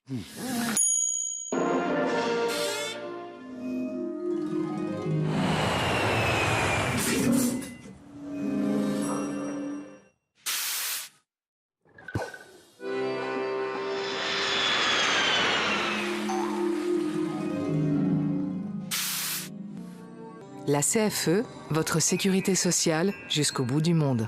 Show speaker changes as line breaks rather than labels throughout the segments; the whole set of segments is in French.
La CFE, votre sécurité sociale jusqu'au bout du monde.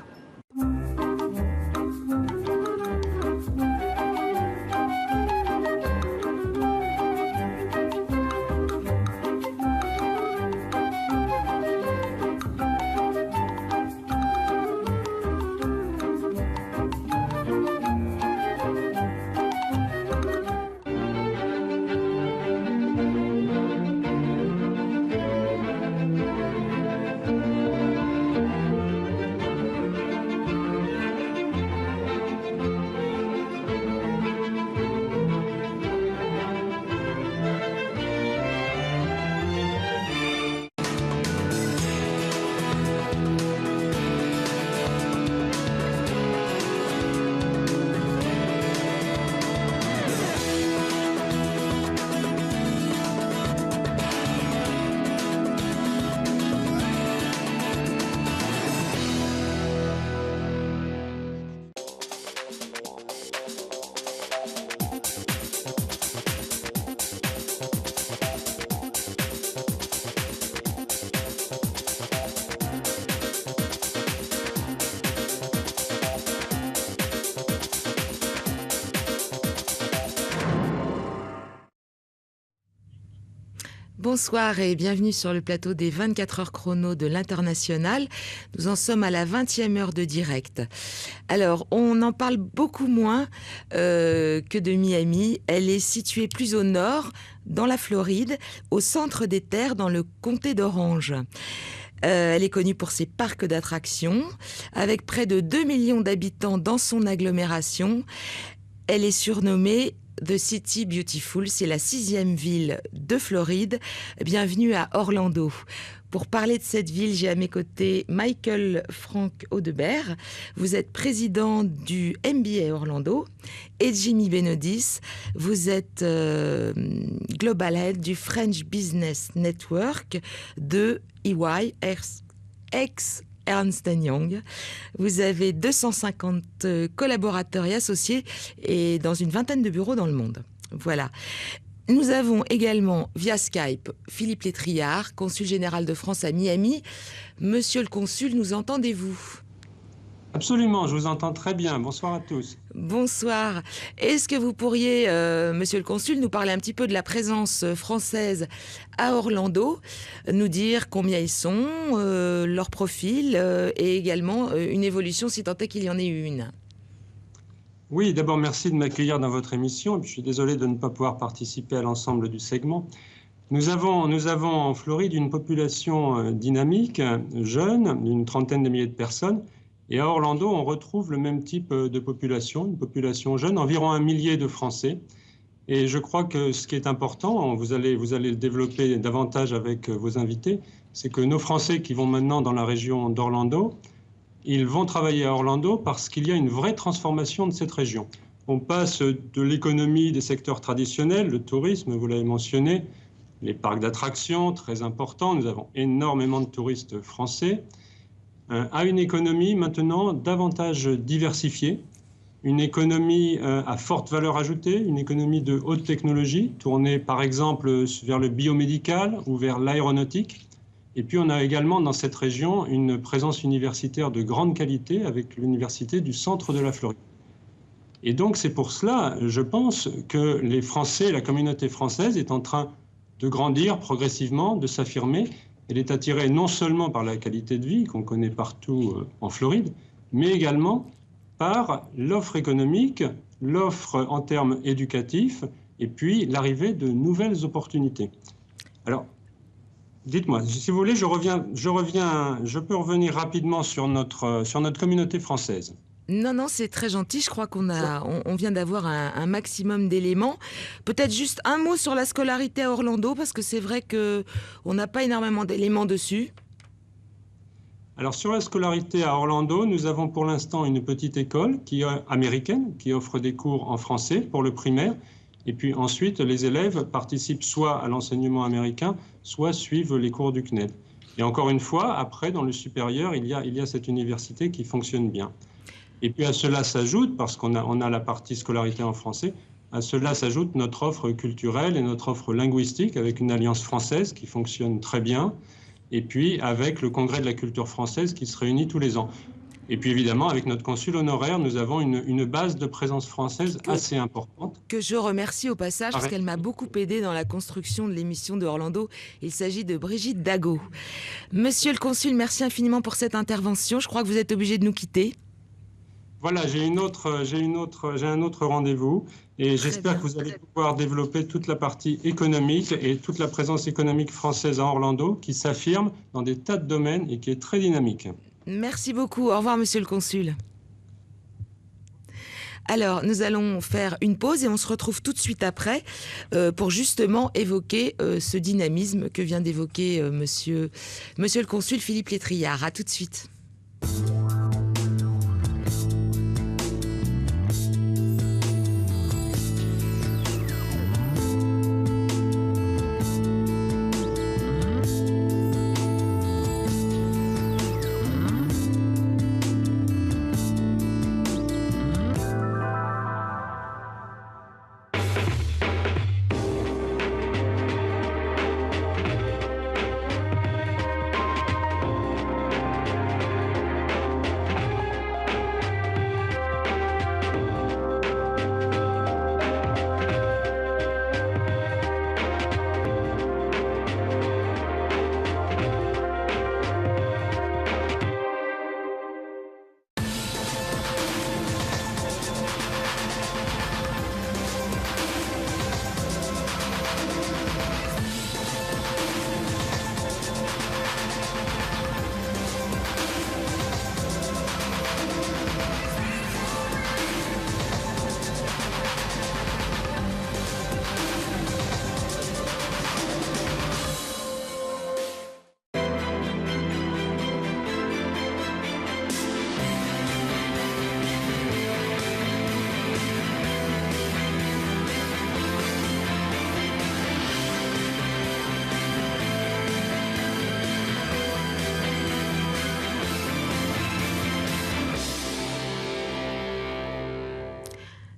Bonsoir et bienvenue sur le plateau des 24 heures chrono de l'International. Nous en sommes à la 20e heure de direct. Alors, on en parle beaucoup moins que de Miami. Elle est située plus au nord, dans la Floride, au centre des terres, dans le comté d'Orange. Elle est connue pour ses parcs d'attractions. Avec près de 2 millions d'habitants dans son agglomération, elle est surnommée The City Beautiful, c'est la 6e ville de Floride. Bienvenue à Orlando. Pour parler de cette ville, j'ai à mes côtés Michael Frank Audebert. Vous êtes président du MBA Orlando. Et Jimmy Benodis, vous êtes Global Head du French Business Network de EY, Ernst & Young. Vous avez 250 collaborateurs et associés et dans une vingtaine de bureaux dans le monde. Voilà. Nous avons également via Skype Philippe Létriard, consul général de France à Miami. Monsieur le consul, nous entendez-vous ?
Absolument, je vous entends très bien. Bonsoir à tous.
Bonsoir. Est-ce que vous pourriez, monsieur le consul, nous parler un petit peu de la présence française à Orlando, nous dire combien ils sont, leur profil et également une évolution si tant est qu'il y en ait eu une.
Oui, d'abord merci de m'accueillir dans votre émission. Et puis, je suis désolé de ne pas pouvoir participer à l'ensemble du segment. Nous avons en Floride une population dynamique, jeune, d'une trentaine de milliers de personnes. Et à Orlando, on retrouve le même type de population, une population jeune, environ 1 millier de Français. Et je crois que ce qui est important, vous allez le développer davantage avec vos invités, c'est que nos Français qui vont maintenant dans la région d'Orlando, ils vont travailler à Orlando parce qu'il y a une vraie transformation de cette région. On passe de l'économie des secteurs traditionnels, le tourisme, vous l'avez mentionné, les parcs d'attractions, très importants, nous avons énormément de touristes français, à une économie maintenant davantage diversifiée, une économie à forte valeur ajoutée, une économie de haute technologie, tournée par exemple vers le biomédical ou vers l'aéronautique. Et puis on a également dans cette région une présence universitaire de grande qualité avec l'université du centre de la Floride. Et donc c'est pour cela, je pense, que les Français, la communauté française est en train de grandir progressivement, de s'affirmer. Elle est attirée non seulement par la qualité de vie qu'on connaît partout en Floride, mais également par l'offre économique, l'offre en termes éducatifs, et puis l'arrivée de nouvelles opportunités. Alors, dites-moi, si vous voulez, je peux revenir rapidement sur notre communauté française.
Non, c'est très gentil. Je crois on vient d'avoir un maximum d'éléments. Peut-être juste un mot sur la scolarité à Orlando, parce que c'est vrai qu'on n'a pas énormément d'éléments dessus.
Alors, sur la scolarité à Orlando, nous avons pour l'instant une petite école américaine qui offre des cours en français pour le primaire. Et puis ensuite, les élèves participent soit à l'enseignement américain, soit suivent les cours du CNED. Et encore une fois, après, dans le supérieur, il y a cette université qui fonctionne bien. Et puis à cela s'ajoute, parce qu'on a la partie scolarité en français, à cela s'ajoute notre offre culturelle et notre offre linguistique avec une alliance française qui fonctionne très bien, et puis avec le Congrès de la culture française qui se réunit tous les ans. Et puis évidemment, avec notre consul honoraire, nous avons une base de présence française assez importante.
Que je remercie au passage, parce qu'elle m'a beaucoup aidé dans la construction de l'émission de Orlando. Il s'agit de Brigitte Dago. Monsieur le consul, merci infiniment pour cette intervention. Je crois que vous êtes obligé de nous quitter.
Voilà, j'ai un autre rendez-vous et j'espère que vous allez pouvoir développer toute la partie économique et toute la présence économique française à Orlando qui s'affirme dans des tas de domaines et qui est très dynamique.
Merci beaucoup. Au revoir, monsieur le consul. Alors, nous allons faire une pause et on se retrouve tout de suite après pour justement évoquer ce dynamisme que vient d'évoquer monsieur le consul Philippe Létriard. À tout de suite.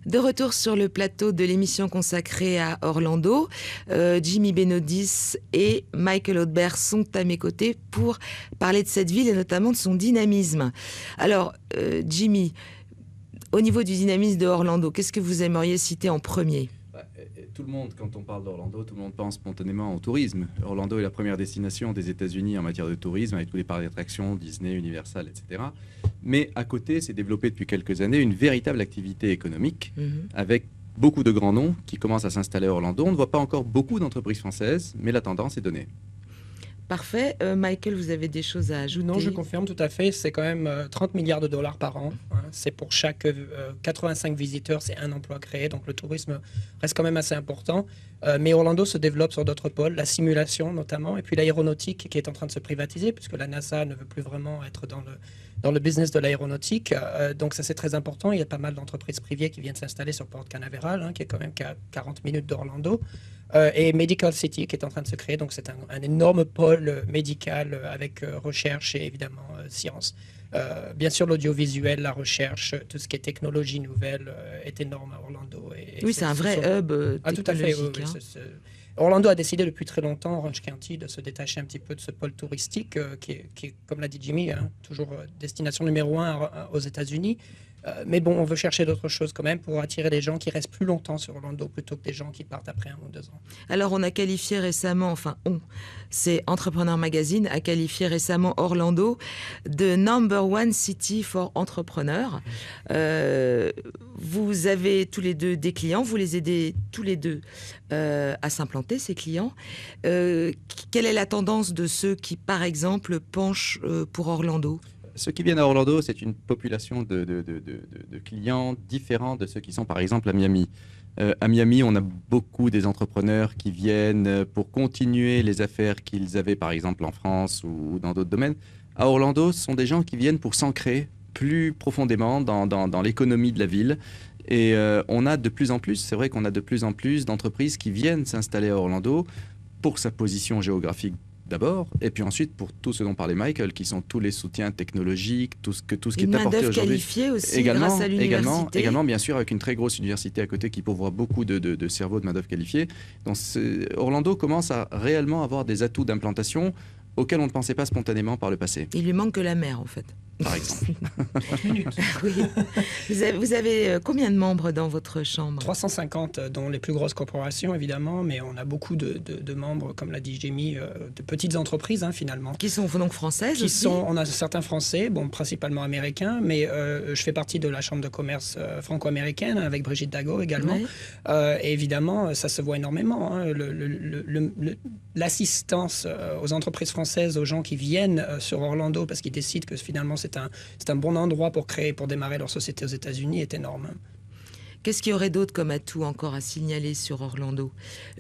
De retour sur le plateau de l'émission consacrée à Orlando, Jimmy Benodis et Michael Audbert sont à mes côtés pour parler de cette ville et notamment de son dynamisme. Alors, Jimmy, au niveau du dynamisme de Orlando, qu'est-ce que vous aimeriez citer en premier ?
Tout le monde, quand on parle d'Orlando, tout le monde pense spontanément au tourisme. Orlando est la première destination des États-Unis en matière de tourisme, avec tous les parcs d'attractions, Disney, Universal, etc. Mais à côté, s'est développée depuis quelques années une véritable activité économique, avec beaucoup de grands noms qui commencent à s'installer à Orlando. On ne voit pas encore beaucoup d'entreprises françaises, mais la tendance est donnée.
Parfait. Michael, vous avez des choses à ajouter?
Non, je confirme tout à fait. C'est quand même 30 milliards de dollars par an. Hein. C'est pour chaque 85 visiteurs, c'est un emploi créé. Donc le tourisme reste quand même assez important. Mais Orlando se développe sur d'autres pôles, la simulation notamment, et puis l'aéronautique qui est en train de se privatiser, puisque la NASA ne veut plus vraiment être dans le business de l'aéronautique. Donc ça, c'est très important. Il y a pas mal d'entreprises privées qui viennent s'installer sur Port Canaveral, hein, qui est quand même qu'à 40 minutes d'Orlando. Et Medical City qui est en train de se créer. Donc c'est un énorme pôle médical avec recherche et évidemment science. Bien sûr, l'audiovisuel, la recherche, tout ce qui est technologie nouvelle est énorme à Orlando.
Oui, c'est un vrai hub technologique.
Tout à fait, oui. Orlando a décidé depuis très longtemps, Orange County, de se détacher un petit peu de ce pôle touristique qui est, comme l'a dit Jimmy, hein, toujours destination numéro 1 aux États-Unis. Mais bon, on veut chercher d'autres choses quand même pour attirer les gens qui restent plus longtemps sur Orlando plutôt que des gens qui partent après 1 ou 2 ans.
Alors, on a qualifié récemment, c'est Entrepreneur Magazine a qualifié récemment Orlando de #1 city for entrepreneurs. Vous avez tous les deux des clients, vous les aidez tous les deux à s'implanter, ces clients. Quelle est la tendance de ceux qui, par exemple, penchent pour Orlando ?
Ceux qui viennent à Orlando, c'est une population de clients différents de ceux qui sont par exemple à Miami. À Miami, on a beaucoup des entrepreneurs qui viennent pour continuer les affaires qu'ils avaient par exemple en France ou dans d'autres domaines. À Orlando, ce sont des gens qui viennent pour s'ancrer plus profondément dans l'économie de la ville Et on a de plus en plus, c'est vrai qu'on a de plus en plus d'entreprises qui viennent s'installer à Orlando pour sa position géographique d'abord, et puis ensuite pour tout ce dont parlait Michael, qui sont tous les soutiens technologiques, tout ce qui est apporté aujourd'hui.
Qualifiée aussi grâce à l'université.
Également, bien sûr, avec une très grosse université à côté qui pourvoit beaucoup de cerveaux de main-d'œuvre qualifiée. Donc Orlando commence à réellement avoir des atouts d'implantation auxquels on ne pensait pas spontanément par le passé.
Il lui manque que la mer, en fait.
Par exemple.
30 minutes.
Oui. Vous avez combien de membres dans votre chambre?
350, dont les plus grosses corporations, évidemment, mais on a beaucoup de membres, comme l'a dit Jamie, de petites entreprises, finalement.
Qui sont donc françaises aussi.
On a certains Français, principalement américains, mais je fais partie de la Chambre de commerce franco-américaine, avec Brigitte Dago également. Oui. Et évidemment, ça se voit énormément. L'assistance aux entreprises françaises, aux gens qui viennent sur Orlando, parce qu'ils décident que finalement c'est un bon endroit pour démarrer leur société aux États-Unis, est énorme.
Qu'est-ce qu'il y aurait d'autre comme atout encore à signaler sur Orlando?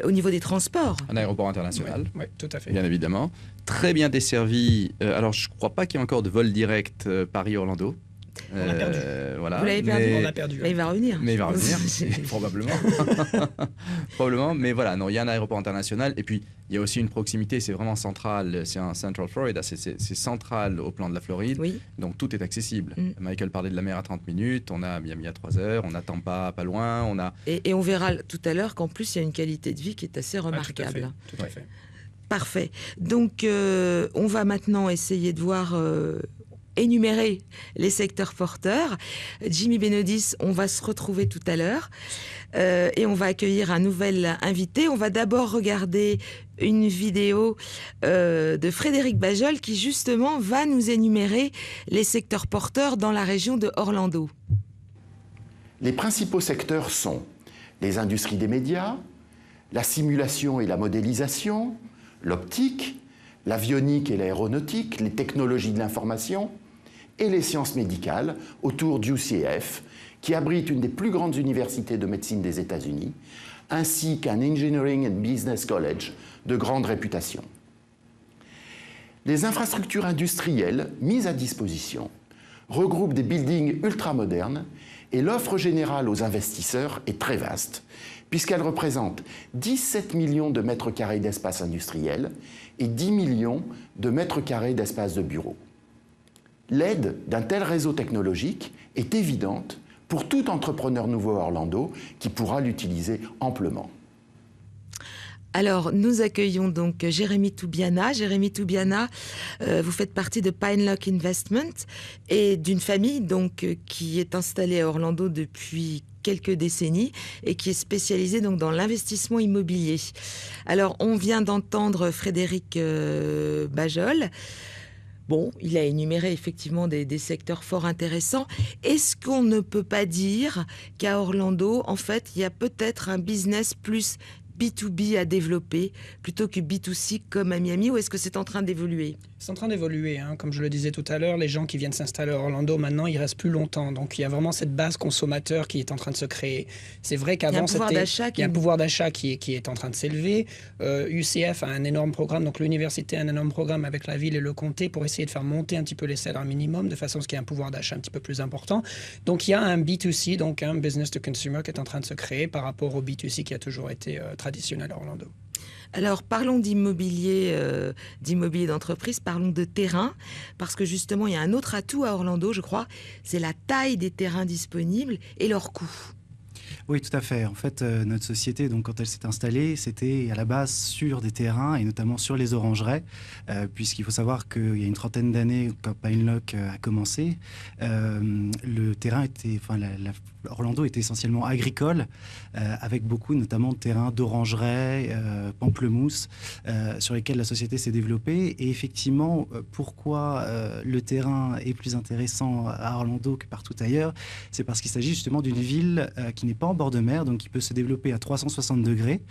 Au niveau des transports?
Un aéroport international.
Oui, tout à fait.
Bien évidemment. Très bien desservi. Alors, je ne crois pas qu'il y ait encore de vol direct Paris-Orlando.
On l'a perdu.
Voilà.
Vous l'avez perdu.
On l'a perdu.
Mais il va revenir.
Mais il va revenir, probablement. Probablement. Mais voilà, non, il y a un aéroport international. Et puis, il y a aussi une proximité. C'est vraiment central. C'est un Central Florida. C'est central au plan de la Floride.
Oui.
Donc, tout est accessible. Michael parlait de la mer à 30 minutes. On a Miami à 3 heures. On a Tampa pas loin. On a...
Et on verra tout à l'heure qu'en plus, il y a une qualité de vie qui est assez remarquable.
Tout à fait.
Parfait. Donc, on va maintenant essayer de voir... énumérer les secteurs porteurs. Jimmy Benodis, on va se retrouver tout à l'heure et on va accueillir un nouvel invité. On va d'abord regarder une vidéo de Frédéric Bajol qui justement va nous énumérer les secteurs porteurs dans la région de Orlando.
Les principaux secteurs sont les industries des médias, la simulation et la modélisation, l'optique, l'avionique et l'aéronautique, les technologies de l'information et les sciences médicales autour d'UCF, qui abrite une des plus grandes universités de médecine des États-Unis, ainsi qu'un Engineering and Business College de grande réputation. Les infrastructures industrielles mises à disposition regroupent des buildings ultramodernes et l'offre générale aux investisseurs est très vaste, puisqu'elle représente 17 millions de mètres carrés d'espace industriel et 10 millions de mètres carrés d'espace de bureaux. L'aide d'un tel réseau technologique est évidente pour tout entrepreneur nouveau à Orlando qui pourra l'utiliser amplement.
Alors, nous accueillons donc Jérémy Toubiana. Jérémy Toubiana, vous faites partie de Pinelock Investment et d'une famille donc, qui est installée à Orlando depuis quelques décennies et qui est spécialisée donc, dans l'investissement immobilier. Alors, on vient d'entendre Frédéric Bajol. Bon, il a énuméré effectivement des secteurs fort intéressants. Est-ce qu'on ne peut pas dire qu'à Orlando, en fait, il y a peut-être un business plus B2B à développer plutôt que B2C comme à Miami, ou est-ce que c'est en train d'évoluer?
C'est en train d'évoluer, comme je le disais tout à l'heure, les gens qui viennent s'installer à Orlando, maintenant, ils restent plus longtemps. Donc, il y a vraiment cette base consommateur qui est en train de se créer. C'est vrai qu'avant, il y a un pouvoir d'achat qui est en train de s'élever. UCF a un énorme programme, donc l'université a un énorme programme avec la ville et le comté pour essayer de faire monter un petit peu les salaires minimums, de façon à ce qu'il y ait un pouvoir d'achat un petit peu plus important. Donc, il y a un B2C, donc un business to consumer, qui est en train de se créer par rapport au B2C qui a toujours été traditionnel à Orlando.
Alors, parlons d'immobilier d'entreprise, parlons de terrain, parce que justement, il y a un autre atout à Orlando, je crois, c'est la taille des terrains disponibles et leur coût.
Oui, tout à fait. En fait, notre société, donc, quand elle s'est installée, c'était à la base sur des terrains et notamment sur les orangeraies, puisqu'il faut savoir qu'il y a une trentaine d'années, quand Pinelock a commencé, le terrain était, Orlando était essentiellement agricole, avec beaucoup notamment de terrains d'orangeraies, pamplemousse, sur lesquels la société s'est développée. Et effectivement, pourquoi le terrain est plus intéressant à Orlando que partout ailleurs, c'est parce qu'il s'agit justement d'une ville qui n'est pas en bord de mer, donc qui peut se développer à 360 degrés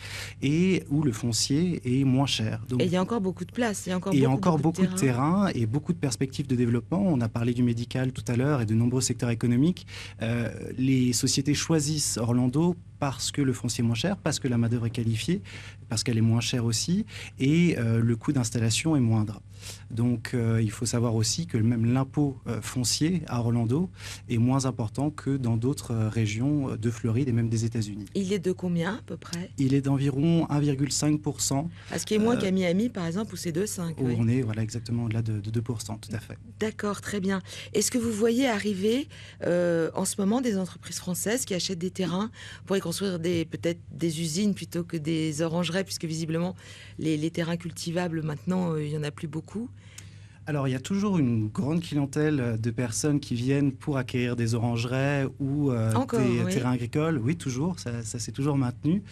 et où le foncier est moins cher. Donc,
et il y a encore beaucoup de place, il y a
encore beaucoup de terrain et beaucoup de perspectives de développement. On a parlé du médical tout à l'heure et de nombreux secteurs économiques. Les sociétés choisissent Orlando parce que le foncier est moins cher, parce que la main-d'œuvre est qualifiée, parce qu'elle est moins chère aussi, et le coût d'installation est moindre. Donc il faut savoir aussi que même l'impôt foncier à Orlando est moins important que dans d'autres régions de Floride et même des États-Unis.
Il est de combien à peu près?
Il est d'environ 1,5%.
Ce qui est moins qu'à Miami par exemple où c'est 2,5.
Où on est exactement au-delà de 2%, tout à fait.
D'accord, très bien. Est-ce que vous voyez arriver en ce moment des entreprises françaises qui achètent des terrains pour y construire peut-être des usines plutôt que des orangerais, puisque visiblement les terrains cultivables maintenant il n'y en a plus beaucoup?
Alors, il y a toujours une grande clientèle de personnes qui viennent pour acquérir des orangeraies ou terrains agricoles. Oui, toujours. Ça s'est toujours maintenu,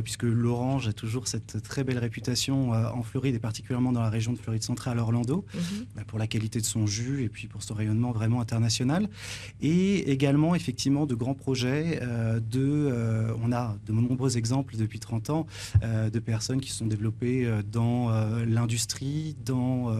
puisque l'orange a toujours cette très belle réputation en Floride, et particulièrement dans la région de Floride centrale, Orlando, pour la qualité de son jus et puis pour son rayonnement vraiment international. Et également, effectivement, de grands projets. On a de nombreux exemples depuis 30 ans de personnes qui se sont développées dans l'industrie, dans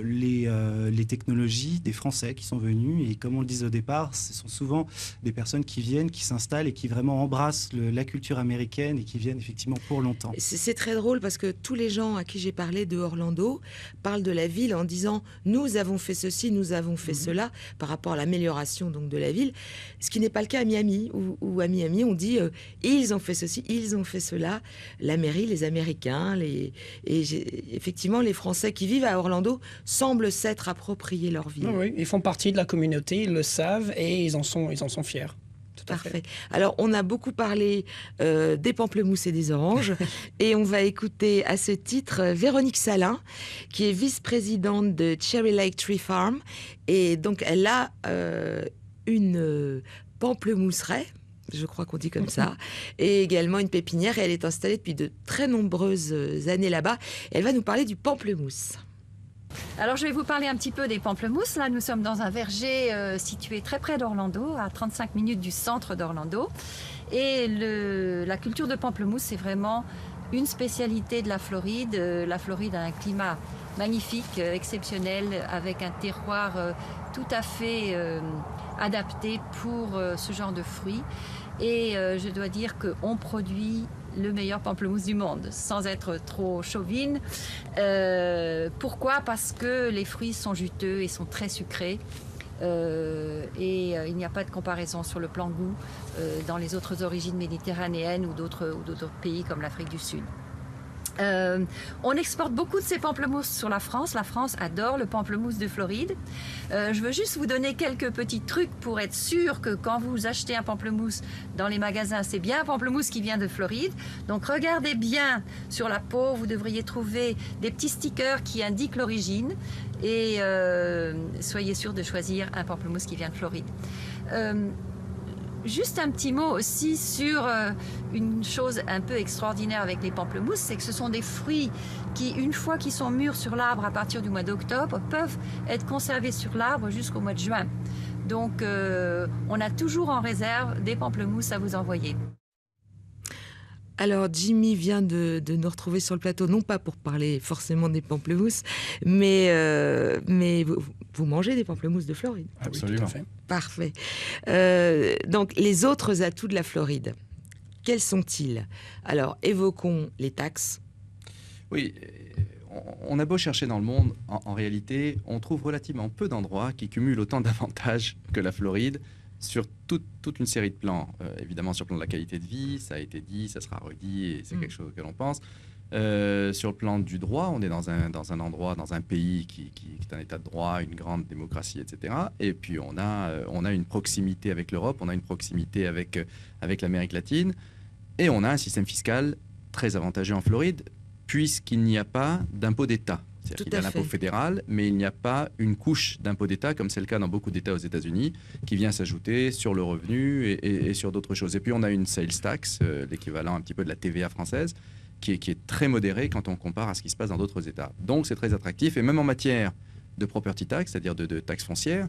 les technologies, des Français qui sont venus, et comme on le disait au départ, ce sont souvent des personnes qui viennent, qui s'installent et qui vraiment embrassent la culture américaine et qui viennent effectivement pour longtemps.
C'est très drôle parce que tous les gens à qui j'ai parlé de Orlando parlent de la ville en disant nous avons fait ceci, nous avons fait cela par rapport à l'amélioration donc de la ville, ce qui n'est pas le cas à Miami, où à Miami on dit ils ont fait ceci, ils ont fait cela, la mairie, les Américains, effectivement les Français qui vivent à Orlando semblent s'être appropriés leur ville.
Oui, ils font partie de la communauté, ils le savent et ils en sont fiers.
Parfait. Alors, on a beaucoup parlé des pamplemousses et des oranges et on va écouter à ce titre Véronique Salin, qui est vice-présidente de Cherry Lake Tree Farm. Et donc, elle a une pamplemousserie, je crois qu'on dit comme ça, et également une pépinière. Et elle est installée depuis de très nombreuses années là-bas. Elle va nous parler du pamplemousse.
Alors je vais vous parler un petit peu des pamplemousses. Là nous sommes dans un verger situé très près d'Orlando, à 35 minutes du centre d'Orlando. Et la culture de pamplemousse, c'est vraiment une spécialité de la Floride. La Floride a un climat magnifique, exceptionnel, avec un terroir tout à fait adapté pour ce genre de fruits. Et je dois dire qu'on produit le meilleur pamplemousse du monde, sans être trop chauvine. Pourquoi? Parce que les fruits sont juteux et sont très sucrés. Il n'y a pas de comparaison sur le plan goût dans les autres origines méditerranéennes ou d'autres pays comme l'Afrique du Sud. On exporte beaucoup de ces pamplemousses sur la France. La France adore le pamplemousse de Floride. Je veux juste vous donner quelques petits trucs pour être sûr que quand vous achetez un pamplemousse dans les magasins, c'est bien un pamplemousse qui vient de Floride. Donc regardez bien sur la peau, vous devriez trouver des petits stickers qui indiquent l'origine et soyez sûr de choisir un pamplemousse qui vient de Floride. Juste un petit mot aussi sur une chose un peu extraordinaire avec les pamplemousses, c'est que ce sont des fruits qui, une fois qu'ils sont mûrs sur l'arbre à partir du mois d'octobre, peuvent être conservés sur l'arbre jusqu'au mois de juin. Donc on a toujours en réserve des pamplemousses à vous envoyer.
Alors, Jimmy vient de nous retrouver sur le plateau, non pas pour parler forcément des pamplemousses, mais vous mangez des pamplemousses de Floride.
Absolument.
Oui, tout à fait.
Parfait. Donc, les autres atouts de la Floride, quels sont-ils? Alors, évoquons les taxes.
Oui, on a beau chercher dans le monde, en réalité, on trouve relativement peu d'endroits qui cumulent autant d'avantages que la Floride, sur toute une série de plans. Évidemment, sur le plan de la qualité de vie, ça a été dit, ça sera redit, et c'est quelque chose que l'on pense. Sur le plan du droit, on est dans un endroit, dans un pays qui est un état de droit, une grande démocratie, etc. Et puis, on a une proximité avec l'Europe, on a une proximité avec l'Amérique latine, et on a un système fiscal très avantageux en Floride, puisqu'il n'y a pas d'impôt d'État. C'est-à-dire qu'il y a l'impôt fédéral, mais il n'y a pas une couche d'impôt d'État, comme c'est le cas dans beaucoup d'États aux États-Unis, qui vient s'ajouter sur le revenu et sur d'autres choses. Et puis on a une sales tax, l'équivalent un petit peu de la TVA française, qui est très modérée quand on compare à ce qui se passe dans d'autres États. Donc c'est très attractif. Et même en matière de property tax, c'est-à-dire de taxes foncières,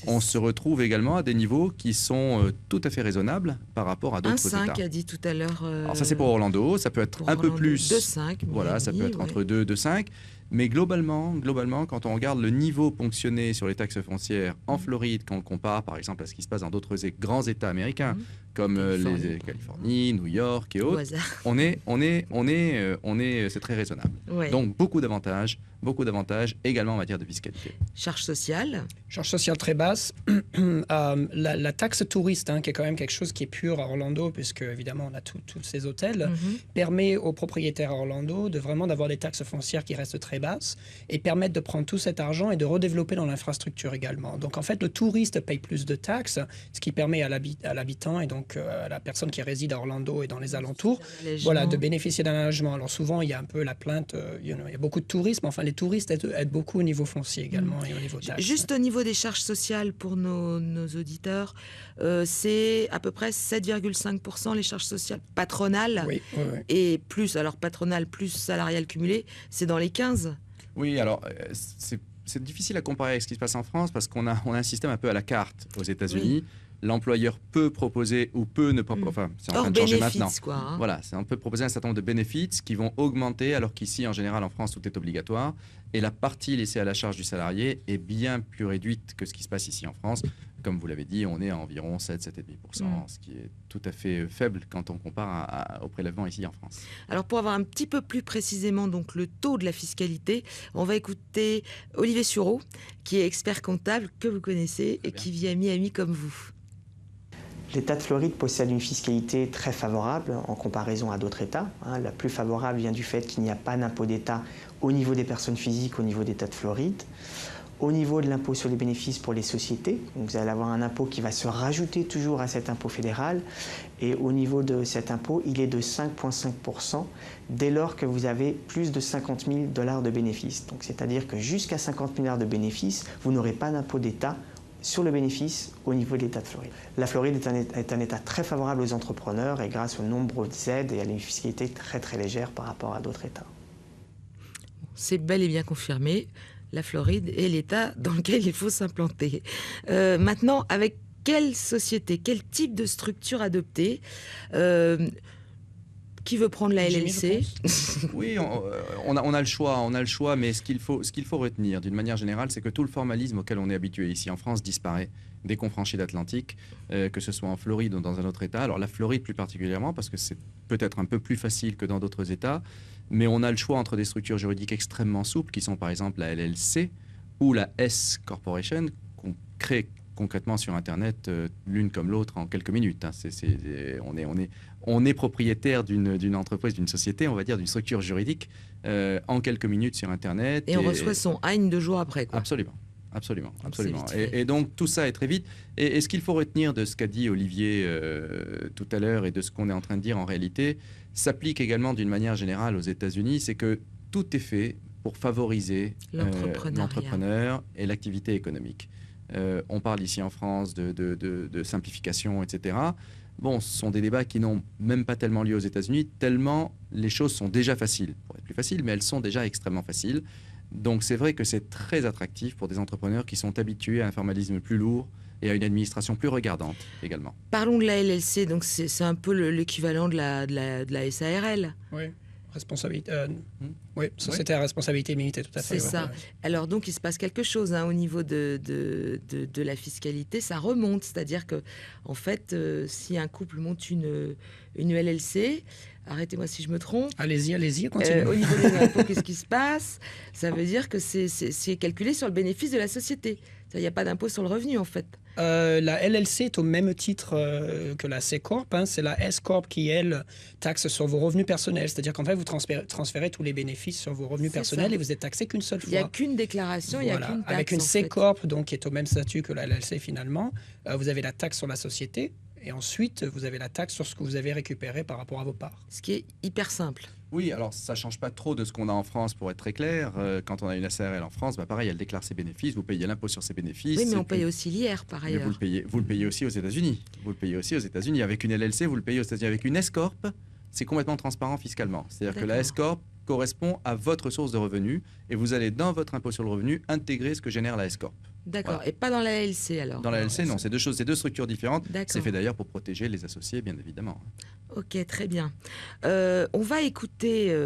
on se retrouve également à des niveaux qui sont tout à fait raisonnables par rapport à d'autres États.
1,5 a dit tout à l'heure.
Alors ça c'est pour Orlando, ça peut être un peu plus.
2,5.
Voilà, ça peut être entre 2 et 2,5. Mais globalement, quand on regarde le niveau ponctionné sur les taxes foncières en Floride, quand on le compare par exemple à ce qui se passe dans d'autres grands États américains, comme les Californie, New York et autres, c'est très raisonnable.
Ouais.
Donc beaucoup d'avantages également en matière de fiscalité.
Charge sociale.
Charge sociale très basse. La taxe touriste, qui est quand même quelque chose qui est pur à Orlando, puisque évidemment on a tous ces hôtels, permet aux propriétaires à Orlando d'avoir des taxes foncières qui restent très basses et permettent de prendre tout cet argent et de redévelopper dans l'infrastructure également. Donc en fait, le touriste paye plus de taxes, ce qui permet à l'habitant et donc à la personne qui réside à Orlando et dans les alentours, de bénéficier d'un allègement. Alors souvent, il y a un peu la plainte, il y a beaucoup de tourisme, enfin les touristes aident beaucoup au niveau foncier également et au niveau taxes.
Juste au niveau des charges sociales pour nos auditeurs, c'est à peu près 7,5% les charges sociales patronales et plus, alors patronales plus salariales cumulées, c'est dans les 15.
Oui, alors c'est difficile à comparer avec ce qui se passe en France parce qu'on a un système un peu à la carte aux États-Unis. L'employeur peut proposer ou peut ne pas... Enfin, c'est en train de changer maintenant. Voilà, on peut proposer un certain nombre de bénéfices qui vont augmenter, alors qu'ici, en général, en France, tout est obligatoire. Et la partie laissée à la charge du salarié est bien plus réduite que ce qui se passe ici en France. Comme vous l'avez dit, on est à environ 7,5%, ce qui est tout à fait faible quand on compare au prélèvement ici en France.
Alors, pour avoir un petit peu plus précisément donc, le taux de la fiscalité, on va écouter Olivier Sureau, qui est expert comptable, que vous connaissez et qui vit à Miami comme vous.
L'État de Floride possède une fiscalité très favorable en comparaison à d'autres États. La plus favorable vient du fait qu'il n'y a pas d'impôt d'État au niveau des personnes physiques, au niveau d'État de Floride. Au niveau de l'impôt sur les bénéfices pour les sociétés, vous allez avoir un impôt qui va se rajouter toujours à cet impôt fédéral. Et au niveau de cet impôt, il est de 5,5% dès lors que vous avez plus de 50 000 $ de bénéfices. Donc, c'est-à-dire que jusqu'à 50 milliards de bénéfices, vous n'aurez pas d'impôt d'État sur le bénéfice au niveau de l'État de Floride. La Floride est un État très favorable aux entrepreneurs et grâce aux nombreuses aides et à une fiscalité très très légère par rapport à d'autres États.
C'est bel et bien confirmé, la Floride est l'État dans lequel il faut s'implanter. Maintenant, avec quelle société, quel type de structure adopter qui veut prendre la LLC?
Oui, on a le choix, mais ce qu'il faut retenir d'une manière générale, c'est que tout le formalisme auquel on est habitué ici en France disparaît dès qu'on franchit l'Atlantique, que ce soit en Floride ou dans un autre État. Alors la Floride plus particulièrement, parce que c'est peut-être un peu plus facile que dans d'autres États, mais on a le choix entre des structures juridiques extrêmement souples, qui sont par exemple la LLC ou la S Corporation, qu'on crée concrètement sur Internet, l'une comme l'autre en quelques minutes. On est propriétaire d'une entreprise, d'une société, on va dire, d'une structure juridique en quelques minutes sur Internet.
Et on reçoit son AIN 2 jours après, quoi.
Absolument. Et donc tout ça est très vite. Et ce qu'il faut retenir de ce qu'a dit Olivier tout à l'heure et de ce qu'on est en train de dire en réalité, s'applique également d'une manière générale aux États-Unis, c'est que tout est fait pour favoriser l'entrepreneur et l'activité économique. On parle ici en France de simplification, etc. Bon, ce sont des débats qui n'ont même pas tellement lieu aux États-Unis, tellement les choses sont déjà faciles. Pour être plus faciles, mais elles sont déjà extrêmement faciles. Donc c'est vrai que c'est très attractif pour des entrepreneurs qui sont habitués à un formalisme plus lourd et à une administration plus regardante également.
Parlons de la LLC, donc c'est un peu l'équivalent de la SARL.
Oui. Société à responsabilité limitée, tout à fait.
C'est ça. Ouais. Alors donc il se passe quelque chose au niveau de la fiscalité, ça remonte, c'est-à-dire que en fait, si un couple monte une LLC, arrêtez-moi si je me trompe.
Allez-y, continuez.
Au niveau des impôts, qu'est-ce qui se passe? Ça veut dire que c'est calculé sur le bénéfice de la société. Il n'y a pas d'impôt sur le revenu en fait.
La LLC est au même titre que la C-Corp. C'est la S-Corp qui, elle, taxe sur vos revenus personnels. C'est-à-dire qu'en fait, vous transférez tous les bénéfices sur vos revenus personnels et vous êtes taxé qu'une seule fois.
Il n'y a qu'une déclaration, il n'y a qu'une taxe.
Avec une C-Corp, donc, qui est au même statut que la LLC finalement, vous avez la taxe sur la société et ensuite, vous avez la taxe sur ce que vous avez récupéré par rapport à vos parts.
Ce qui est hyper simple.
Oui, alors ça ne change pas trop de ce qu'on a en France, pour être très clair. Quand on a une SARL en France, pareil, elle déclare ses bénéfices, vous payez l'impôt sur ses bénéfices.
Oui, mais on paye aussi l'IR, par ailleurs.
Mais vous le payez aussi aux États-Unis. Vous le payez aussi aux États-Unis. Avec une LLC, vous le payez aux États-Unis. Avec une S-Corp, c'est complètement transparent fiscalement. C'est-à-dire que la S-Corp correspond à votre source de revenus et vous allez, dans votre impôt sur le revenu, intégrer ce que génère la S-Corp.
D'accord. Voilà. Et pas dans la LLC, alors?
Dans la LLC, non. C'est deux structures différentes. C'est fait d'ailleurs pour protéger les associés, bien évidemment.
Ok, très bien. On va écouter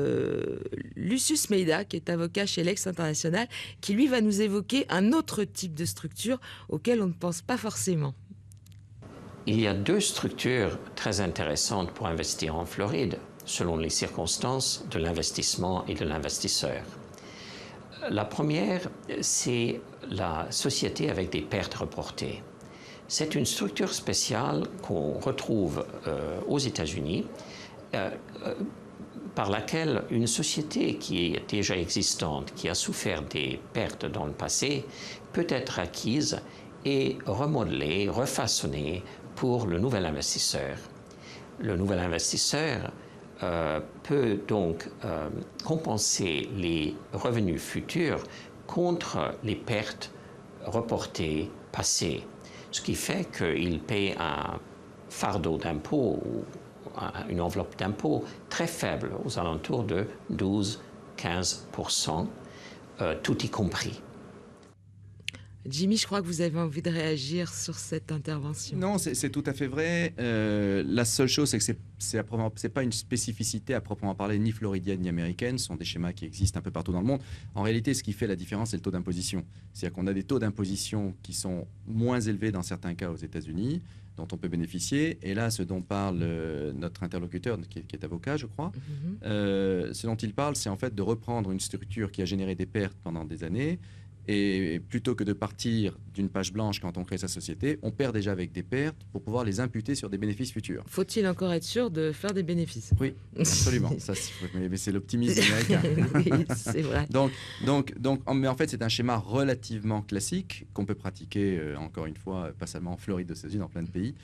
Lucius Meida, qui est avocat chez Lex International, qui lui va nous évoquer un autre type de structure auquel on ne pense pas forcément.
Il y a deux structures très intéressantes pour investir en Floride, selon les circonstances de l'investissement et de l'investisseur. La première, c'est la société avec des pertes reportées. C'est une structure spéciale qu'on retrouve aux États-Unis, par laquelle une société qui est déjà existante, qui a souffert des pertes dans le passé, peut être acquise et remodelée, refaçonnée pour le nouvel investisseur. Le nouvel investisseur peut donc compenser les revenus futurs contre les pertes reportées passées, ce qui fait qu'il paye un fardeau d'impôt ou une enveloppe d'impôt très faible, aux alentours de 12-15%, tout y compris.
Jimmy, je crois que vous avez envie de réagir sur cette intervention.
Non, c'est tout à fait vrai. La seule chose, c'est que c'est pas une spécificité à proprement parler, ni floridienne ni américaine. Ce sont des schémas qui existent un peu partout dans le monde. En réalité, ce qui fait la différence, c'est le taux d'imposition. C'est-à-dire qu'on a des taux d'imposition qui sont moins élevés dans certains cas aux États-Unis, dont on peut bénéficier. Et là, ce dont parle notre interlocuteur, qui est avocat, je crois, ce dont il parle, c'est en fait de reprendre une structure qui a généré des pertes pendant des années. Et plutôt que de partir d'une page blanche quand on crée sa société, on perd déjà avec des pertes pour pouvoir les imputer sur des bénéfices futurs.
Faut-il encore être sûr de faire des bénéfices?
Oui, absolument. Ça, mais c'est l'optimisme américain.
Oui, c'est vrai.
Mais en fait, c'est un schéma relativement classique qu'on peut pratiquer, encore une fois, pas seulement en Floride, aux États-Unis, dans plein de pays,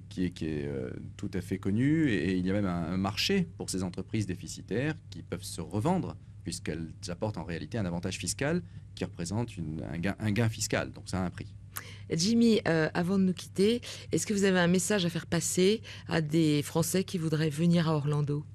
qui est tout à fait connu. Et il y a même un marché pour ces entreprises déficitaires qui peuvent se revendre, puisqu'elles apportent en réalité un avantage fiscal qui représente un gain fiscal. Donc ça a un prix.
Jimmy, avant de nous quitter, est-ce que vous avez un message à faire passer à des Français qui voudraient venir à Orlando?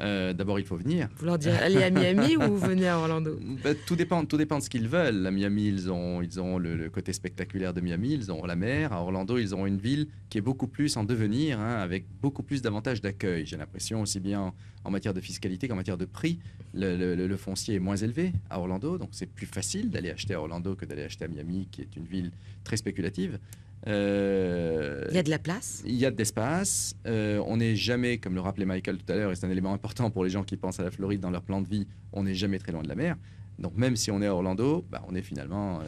D'abord, il faut venir.
Vous leur direz allez à Miami ou venez à Orlando?
Tout dépend de ce qu'ils veulent. À Miami, ils ont le côté spectaculaire de Miami, ils auront la mer. À Orlando, ils auront une ville qui est beaucoup plus en devenir, avec beaucoup plus d'avantages d'accueil. J'ai l'impression, aussi bien en matière de fiscalité qu'en matière de prix, le foncier est moins élevé à Orlando, donc c'est plus facile d'aller acheter à Orlando que d'aller acheter à Miami, qui est une ville très spéculative.
Il y a de la place.
Il y a de l'espace. On n'est jamais, comme le rappelait Michael tout à l'heure, et c'est un élément important pour les gens qui pensent à la Floride dans leur plan de vie, on n'est jamais très loin de la mer. Donc même si on est à Orlando, on est finalement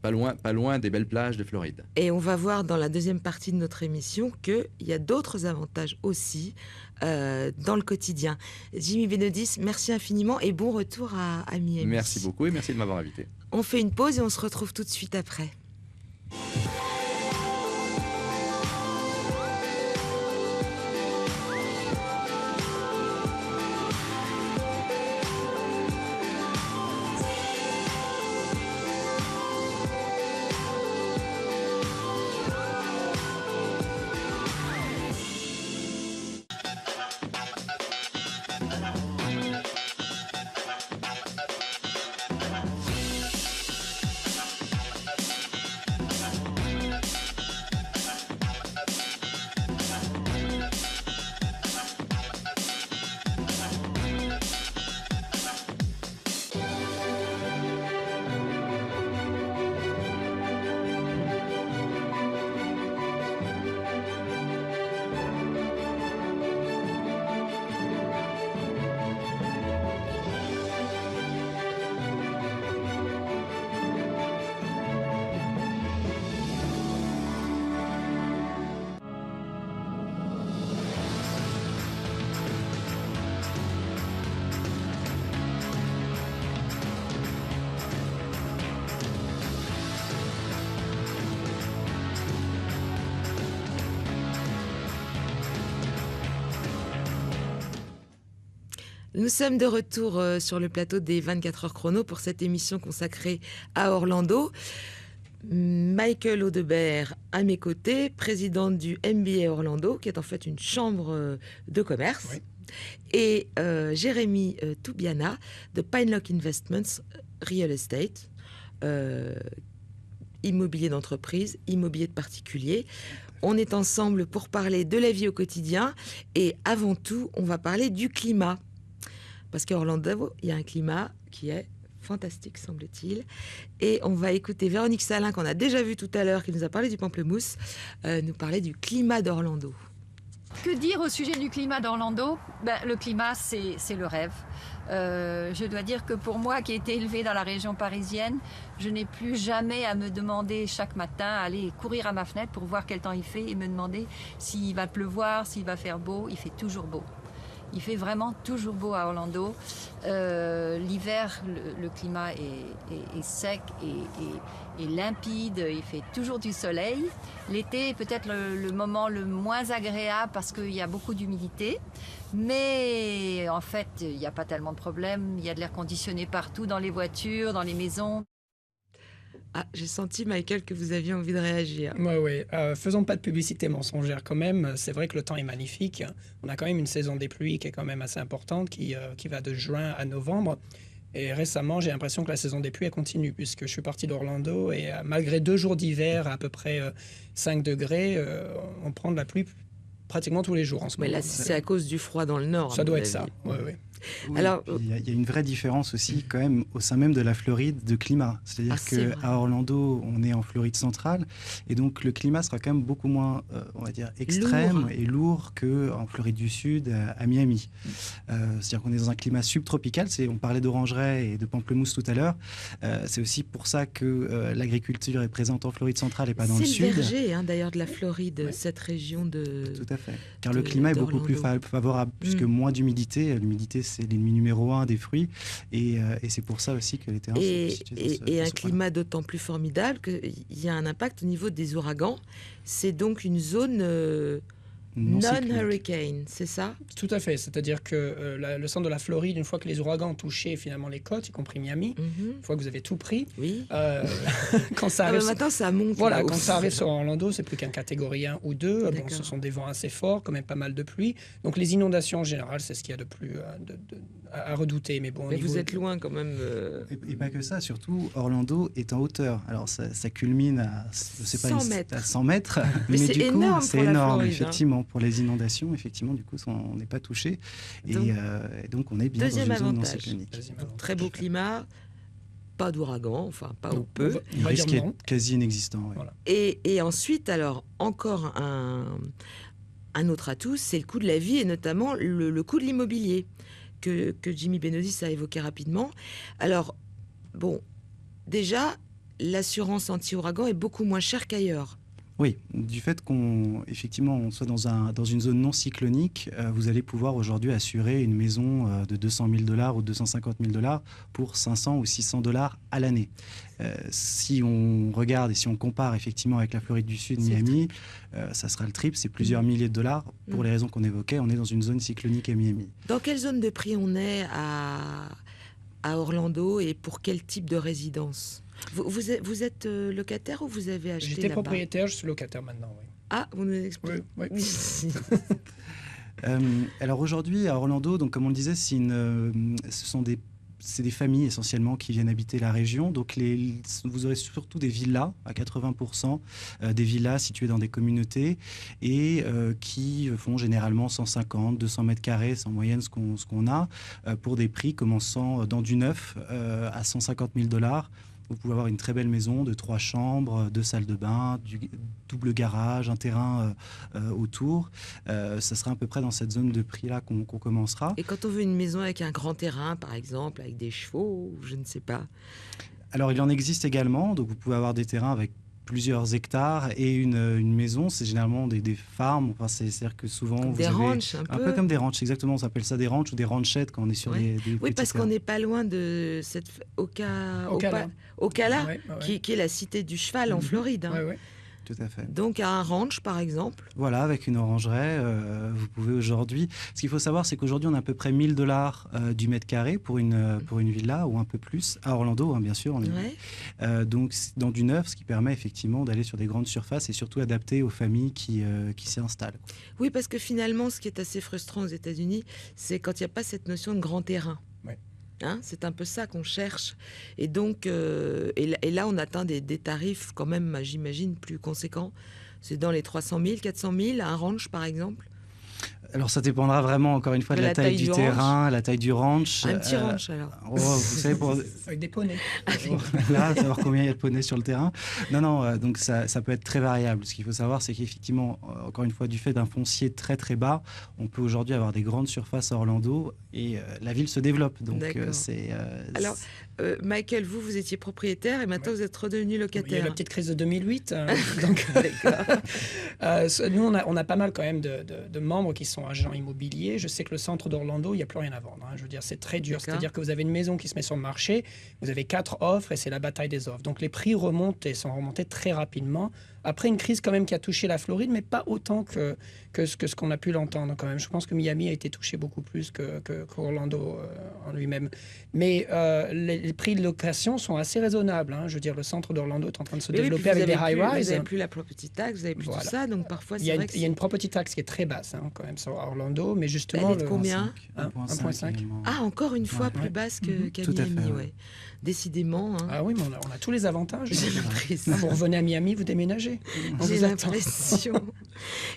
pas loin des belles plages de Floride.
Et on va voir dans la deuxième partie de notre émission qu'il y a d'autres avantages aussi dans le quotidien. Jimmy Benodis, merci infiniment et bon retour à Miami.
Merci beaucoup et merci de m'avoir invité.
On fait une pause et on se retrouve tout de suite après. Nous sommes de retour sur le plateau des 24 heures chrono pour cette émission consacrée à Orlando. Michael Audebert à mes côtés, président du MBA Orlando, qui est en fait une chambre de commerce. Oui. Et Jérémy Toubiana de Pinelock Investments Real Estate, immobilier d'entreprise, immobilier de particulier. on est ensemble pour parler de la vie au quotidien et avant tout, on va parler du climat. Parce qu'à Orlando, il y a un climat qui est fantastique, semble-t-il. Et on va écouter Véronique Salin, qu'on a déjà vue tout à l'heure, qui nous a parlé du pamplemousse, nous parler du climat d'Orlando.
Que dire au sujet du climat d'Orlando ? Le climat, c'est le rêve. Je dois dire que pour moi, qui ai été élevée dans la région parisienne, je n'ai plus jamais à me demander chaque matin, aller courir à ma fenêtre pour voir quel temps il fait et me demander s'il va pleuvoir, s'il va faire beau. Il fait toujours beau. Il fait vraiment toujours beau à Orlando. L'hiver, le climat est sec et limpide. Il fait toujours du soleil. L'été est peut-être le moment le moins agréable parce qu'il y a beaucoup d'humidité. Mais en fait, il n'y a pas tellement de problèmes. Il y a de l'air conditionné partout, dans les voitures, dans les maisons.
Ah, j'ai senti, Michael, que vous aviez envie de réagir.
Oui. Faisons pas de publicité mensongère quand même. C'est vrai que le temps est magnifique. On a quand même une saison des pluies qui est quand même assez importante, qui va de juin à novembre. Et récemment, j'ai l'impression que la saison des pluies elle continue, puisque je suis parti d'Orlando et malgré 2 jours d'hiver à peu près 5 degrés, on prend de la pluie pratiquement tous les jours en ce moment.
Mais là, c'est à cause du froid dans le nord.
Ça doit être ça, oui.
Oui,
alors,
il y a une vraie différence aussi quand même au sein même de la Floride de climat. C'est-à-dire qu'à Orlando, on est en Floride centrale et donc le climat sera quand même beaucoup moins, on va dire, extrême et lourd qu'en Floride du Sud, à Miami. C'est-à-dire qu'on est dans un climat subtropical. On parlait d'orangerie et de pamplemousse tout à l'heure. C'est aussi pour ça que l'agriculture est présente en Floride centrale et pas dans le sud.
C'est le berger d'ailleurs de la Floride, cette région de...
Tout à fait. Car le climat est beaucoup plus favorable puisque moins d'humidité. L'humidité, c'est l'ennemi numéro 1 des fruits et c'est pour ça aussi que les terrains sont situés
et un climat d'autant plus formidable qu'il y a un impact au niveau des ouragans. C'est donc une zone non-hurricane, c'est ça ?
Tout à fait, c'est-à-dire que le centre de la Floride, une fois que les ouragans ont touché finalement les côtes, y compris Miami, une fois que vous avez tout pris, quand ça arrive,
maintenant ça monte.
Voilà, quand ça arrive sur Orlando, c'est plus qu'un catégorie 1 ou 2. Bon, ce sont des vents assez forts, quand même pas mal de pluie. Donc les inondations en général, c'est ce qu'il y a de plus à redouter. Mais bon,
vous êtes loin quand même.
Et pas que ça, surtout Orlando est en hauteur. Alors ça culmine à, je sais pas,
100 mètres.
À 100 mètres,
mais
du
c'est
coup
énorme
c'est
pour
énorme,
la Floride,
effectivement. Pour les inondations, effectivement, du coup, on n'est pas touché. Et donc, on est bien dans une zone non cyclonique.
Très beau climat, pas d'ouragan, enfin, pas ou peu.
Le risque est quasi inexistant. Ouais.
Voilà. Et ensuite, alors, encore un autre atout, c'est le coût de la vie et notamment le coût de l'immobilier que Jimmy Benodis a évoqué rapidement. Alors, bon, déjà, l'assurance anti-ouragan est beaucoup moins chère qu'ailleurs.
Oui, du fait qu'on soit dans une zone non cyclonique, vous allez pouvoir aujourd'hui assurer une maison de $200 000 ou $250 000 pour $500 ou $600 à l'année. Si on regarde et si on compare effectivement avec la Floride du Sud, Miami, ça sera le triple, c'est plusieurs milliers de dollars. Pour les raisons qu'on évoquait, on est dans une zone cyclonique à Miami.
Dans quelle zone de prix on est à Orlando et pour quel type de résidence ? Vous êtes locataire ou vous avez acheté
J'étais propriétaire, je suis locataire maintenant, oui.
Ah, vous nous expliquez.
Oui.
Alors aujourd'hui, à Orlando, donc comme on le disait, c'est des familles essentiellement qui viennent habiter la région. Donc vous aurez surtout des villas à 80%, des villas situées dans des communautés et qui font généralement 150, 200 mètres carrés, c'est en moyenne ce qu'on a, pour des prix commençant dans du neuf à $150 000. Vous pouvez avoir une très belle maison de 3 chambres, 2 salles de bain, du double garage, un terrain autour. Ça sera à peu près dans cette zone de prix-là qu'on commencera.
Et quand on veut une maison avec un grand terrain, par exemple, avec des chevaux, je ne sais pas.
Alors, il en existe également. Donc, vous pouvez avoir des terrains avec plusieurs hectares et une maison, c'est généralement des farms. Enfin, c'est-à-dire que souvent
comme des ranchs, un peu
comme des ranchs, exactement. On s'appelle ça des ranchs ou des ranchettes quand on est sur des
oui, parce qu'on n'est pas loin de cette Ocala, qui est la cité du cheval en Floride.
Oui. Tout à fait.
Donc à un ranch, par exemple.
Voilà, avec une orangerie, vous pouvez aujourd'hui... Ce qu'il faut savoir, c'est qu'aujourd'hui, on a à peu près $1 000 du mètre carré pour une villa, ou un peu plus, à Orlando, bien sûr. Donc, dans du neuf, ce qui permet effectivement d'aller sur des grandes surfaces et surtout adapté aux familles qui s'y installent.
Oui, parce que finalement, ce qui est assez frustrant aux États-Unis, c'est quand il n'y a pas cette notion de grand terrain. C'est un peu ça qu'on cherche. Et donc, et là, on atteint des tarifs quand même, j'imagine, plus conséquents. C'est dans les 300 000, 400 000, un ranch par exemple?
Alors ça dépendra vraiment, encore une fois, de la taille du terrain, la taille du ranch.
Un petit ranch alors.
Vous savez,
Avec des poneys.
Là, savoir combien il y a de poneys sur le terrain. Non, donc ça peut être très variable. Ce qu'il faut savoir, c'est qu'effectivement, encore une fois, du fait d'un foncier très très bas, on peut aujourd'hui avoir des grandes surfaces à Orlando et la ville se développe. Donc
Alors, Michael, vous étiez propriétaire et maintenant vous êtes redevenu locataire.
Il y a eu la petite crise de 2008. Donc, nous, on a pas mal quand même de membres qui sont agents immobiliers. Je sais que le centre d'Orlando, il n'y a plus rien à vendre. Je veux dire, c'est très dur. C'est-à-dire que vous avez une maison qui se met sur le marché, vous avez 4 offres et c'est la bataille des offres. Donc les prix remontent et sont remontés très rapidement. Après une crise quand même qui a touché la Floride, mais pas autant que ce qu'on a pu l'entendre quand même. Je pense que Miami a été touché beaucoup plus qu'Orlando en lui-même. Mais les prix de location sont assez raisonnables. Je veux dire, le centre d'Orlando est en train de se développer avec des high-rise.
Vous n'avez plus la property tax, vous n'avez plus tout ça, donc parfois c'est vrai
il y a une property tax qui est très basse quand même sur Orlando, mais justement...
Elle est de combien?
1,5.
Ah, encore une fois plus basse qu'à Miami, ouais. Décidément.
Ah oui, mais on a tous les avantages. J'ai l'impression. Vous revenez à Miami, vous déménagez.
J'ai l'impression.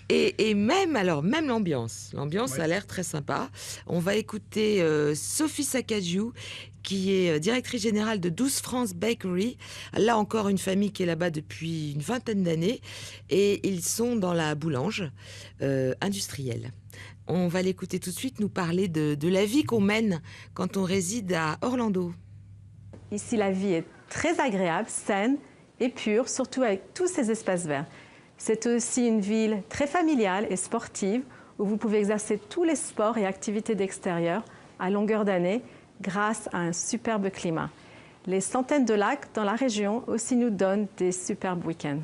Et même l'ambiance. L'ambiance a l'air très sympa. On va écouter Sophie Sakajou, qui est directrice générale de 12 France Bakery. Là encore, une famille qui est là-bas depuis une vingtaine d'années. Et ils sont dans la boulange industrielle. On va l'écouter tout de suite nous parler de la vie qu'on mène quand on réside à Orlando.
Ici, la vie est très agréable, saine et pure, surtout avec tous ces espaces verts. C'est aussi une ville très familiale et sportive où vous pouvez exercer tous les sports et activités d'extérieur à longueur d'année grâce à un superbe climat. Les centaines de lacs dans la région aussi nous donnent des superbes week-ends.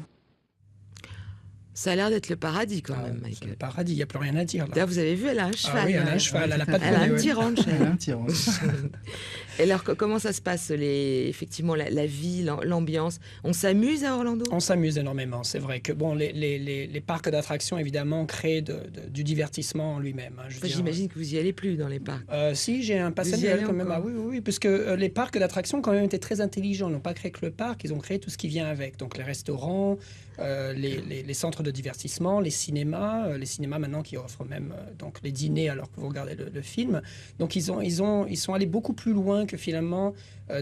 Ça a l'air d'être le paradis quand même, Michael.
C'est le paradis, il n'y a plus rien à dire.
Là, vous avez vu, elle a un cheval.
Oui, elle a un cheval, elle a pas de
Elle a un petit ranch.
Elle a un petit ranch.
Et alors, comment ça se passe, effectivement, la vie, l'ambiance? On s'amuse à Orlando?
On s'amuse énormément. C'est vrai que les parcs d'attractions, évidemment, créent du divertissement en lui-même.
J'imagine que vous n'y allez plus dans les parcs.
Si, j'ai un pass annuel quand même. Ah, oui, parce que les parcs d'attractions, quand même, étaient très intelligents. Ils n'ont pas créé que le parc, ils ont créé tout ce qui vient avec. Donc, les restaurants, les centres de divertissement, les cinémas maintenant qui offrent même donc les dîners alors que vous regardez le film. Donc, ils sont allés beaucoup plus loin que finalement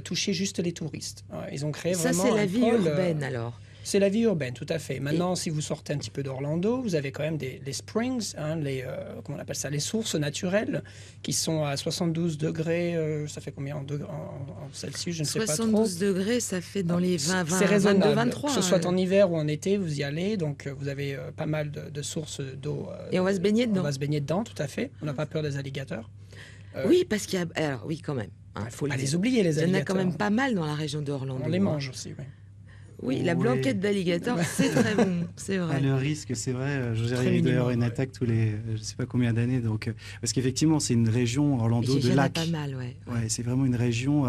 toucher juste les touristes. Ils ont créé vraiment...
Ça, c'est la vie urbaine alors.
C'est la vie urbaine, tout à fait. Maintenant, si vous sortez un petit peu d'Orlando, vous avez quand même les springs, comment on appelle ça, les sources naturelles, qui sont à 72 degrés. Ça fait combien en Celsius? Je ne sais pas trop.
72 degrés, ça fait dans les 20, 20
c'est raisonnable.
22, 23.
Que ce soit en hiver ou en été, vous y allez. Donc, vous avez pas mal de sources d'eau.
Et on va se baigner dedans.
On va se baigner dedans, tout à fait. On n'a pas peur des alligators.
Oui, parce qu'il y a... Alors, oui, quand même.
Faut pas les oublier, les alligators.
Il y en a quand même pas mal dans la région d'Orlando.
On les mange aussi, oui.
Oui, la blanquette d'alligator, c'est très bon, c'est vrai.
Le risque, c'est vrai. Il y a d'ailleurs une attaque tous les, je ne sais pas combien d'années. Donc, parce qu'effectivement, c'est une région, Orlando, de lacs.
Pas mal, ouais.
C'est vraiment une région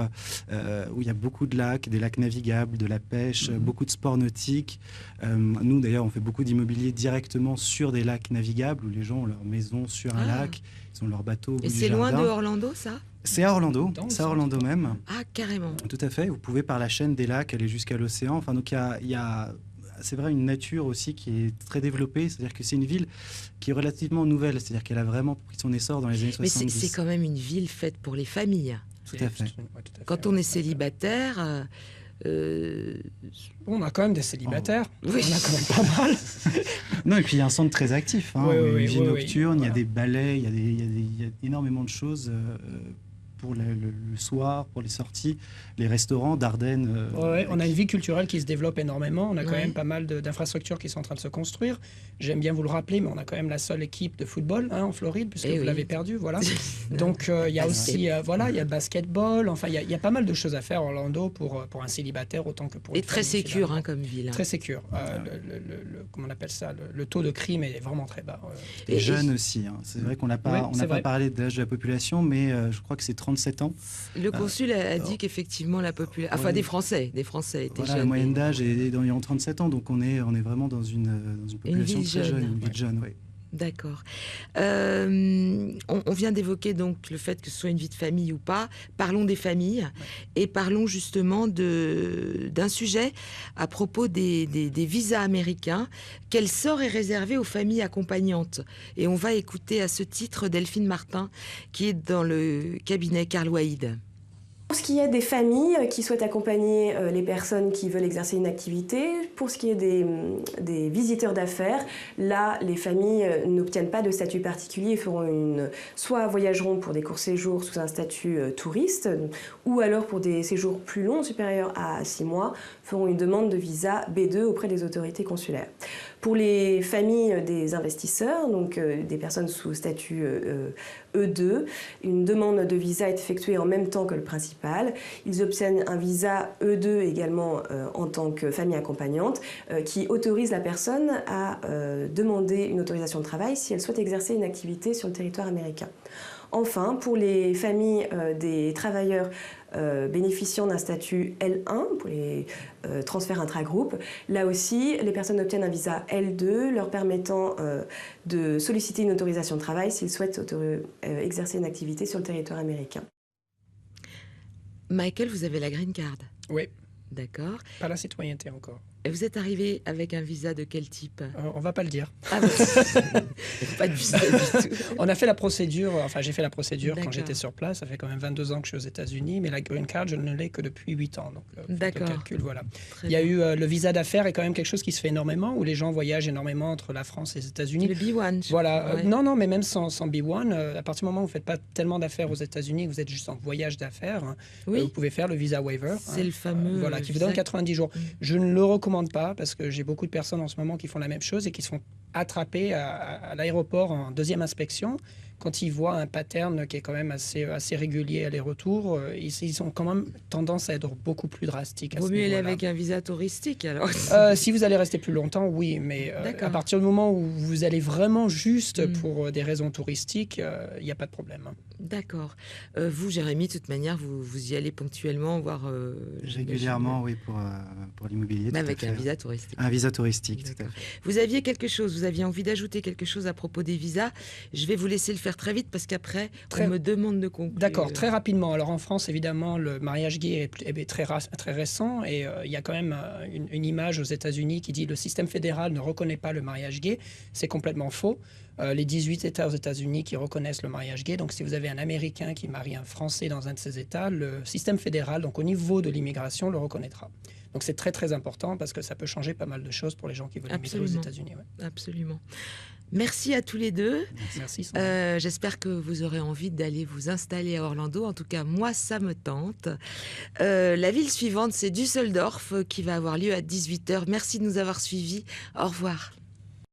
où il y a beaucoup de lacs, des lacs navigables, de la pêche, beaucoup de sports nautiques. Nous, d'ailleurs, on fait beaucoup d'immobilier directement sur des lacs navigables où les gens ont leur maison sur un lac, ils ont leur bateau au bout du jardin.
Et c'est loin de Orlando, ça?
C'est à Orlando, même.
Ah, carrément.
Tout à fait. Vous pouvez par la chaîne des lacs aller jusqu'à l'océan. Enfin, donc il y a c'est vrai, une nature aussi qui est très développée. C'est-à-dire que c'est une ville qui est relativement nouvelle. C'est-à-dire qu'elle a vraiment pris son essor dans les années 70.
Mais c'est quand même une ville faite pour les familles.
Tout à fait.
Quand on est célibataire...
On a quand même des célibataires.
Oui.
On a quand même pas mal.
Non, et puis il y a un centre très actif. Une vie nocturne, il y a des ballets, il y a énormément de choses pour le soir, pour les sorties, les restaurants, Dardenne.
On a une vie culturelle qui se développe énormément. On a quand même pas mal d'infrastructures qui sont en train de se construire. J'aime bien vous le rappeler, mais on a quand même la seule équipe de football en Floride, puisque vous l'avez perdu. Voilà. Donc il y a aussi il y a le basketball. Enfin, il y a pas mal de choses à faire à Orlando pour un célibataire autant que pour une
très sécure comme ville.
Très sécure. Comment on appelle ça, le taux de crime est vraiment très bas.
Et jeunes aussi. C'est vrai qu'on n'a pas parlé de l'âge de la population, mais je crois que c'est 37 ans.
Le consul a dit qu'effectivement la population, enfin des Français étaient jeunes.
La moyenne d'âge est d'environ 37 ans, donc on est vraiment dans une population très jeune, une ville jeune, oui.
D'accord. On vient d'évoquer donc le fait que ce soit une vie de famille ou pas. Parlons des familles et parlons justement d'un sujet à propos des visas américains. Quel sort est réservé aux familles accompagnantes? Et on va écouter à ce titre Delphine Martin, qui est dans le cabinet Karl Waïd.
Pour ce qui est des familles qui souhaitent accompagner les personnes qui veulent exercer une activité, pour ce qui est des visiteurs d'affaires, là, les familles n'obtiennent pas de statut particulier, soit voyageront pour des courts séjours sous un statut touriste, ou alors pour des séjours plus longs, supérieurs à 6 mois, feront une demande de visa B2 auprès des autorités consulaires. Pour les familles des investisseurs, donc des personnes sous statut E2, une demande de visa est effectuée en même temps que le principal. Ils obtiennent un visa E2 également en tant que famille accompagnante qui autorise la personne à demander une autorisation de travail si elle souhaite exercer une activité sur le territoire américain. Enfin, pour les familles des travailleurs bénéficiant d'un statut L1, pour les transferts intragroupes, là aussi, les personnes obtiennent un visa L2 leur permettant de solliciter une autorisation de travail s'ils souhaitent exercer une activité sur le territoire américain.
Michael, vous avez la green card?
Oui.
D'accord.
Pas la citoyenneté encore.
Et vous êtes arrivé avec un visa de quel type?
On va pas le dire.
Ah bon. Pas de visa du tout.
On a fait la procédure, enfin j'ai fait la procédure quand
D'accord.
j'étais sur place. Ça fait quand même 22 ans que je suis aux États-Unis, mais la green card, je ne l'ai que depuis 8 ans. Donc,
D'accord.
le calcul, voilà.
Très
Il y a
bien.
eu le visa d'affaires est quand même quelque chose qui se fait énormément, où les gens voyagent énormément entre la France et les États-Unis.
Le B1.
Voilà.
Ouais.
Non, mais même sans B1, à partir du moment où vous ne faites pas tellement d'affaires aux États-Unis, vous êtes juste en voyage d'affaires,
Oui.
vous pouvez faire le visa waiver.
C'est le fameux
Voilà, qui vous
visa-
donne 90 jours.
Mm.
Je ne le recommande pas parce que j'ai beaucoup de personnes en ce moment qui font la même chose et qui se font attraper à l'aéroport en deuxième inspection. Quand ils voient un pattern qui est quand même assez régulier aller-retour, ils ont quand même tendance à être beaucoup plus drastiques.
Vaut mieux aller avec un visa touristique alors.
Si vous allez rester plus longtemps, oui, mais à partir du moment où vous allez vraiment juste pour des raisons touristiques, il n'y a pas de problème.
D'accord. Vous, Jérémy, de toute manière, vous y allez ponctuellement voir...
Régulièrement, oui, pour l'immobilier.
Mais
tout à
avec
fait.
un visa touristique.
Un visa touristique, tout à fait.
Vous aviez quelque chose, vous aviez envie d'ajouter quelque chose à propos des visas. Je vais vous laisser le faire très vite parce qu'après, on me demande de conclure.
D'accord, très rapidement. Alors en France, évidemment, le mariage gay est très récent et il y a quand même une image aux États-Unis qui dit le système fédéral ne reconnaît pas le mariage gay. C'est complètement faux. Les 18 États aux États-Unis qui reconnaissent le mariage gay. Donc si vous avez un Américain qui marie un Français dans un de ces États, le système fédéral, donc au niveau de l'immigration, le reconnaîtra. Donc c'est très très important parce que ça peut changer pas mal de choses pour les gens qui veulent immigrer aux États-Unis. Ouais.
Absolument. Merci à tous les deux.
Merci.
J'espère que vous aurez envie d'aller vous installer à Orlando. En tout cas, moi, ça me tente. La ville suivante, c'est Düsseldorf, qui va avoir lieu à 18h. Merci de nous avoir suivis. Au revoir.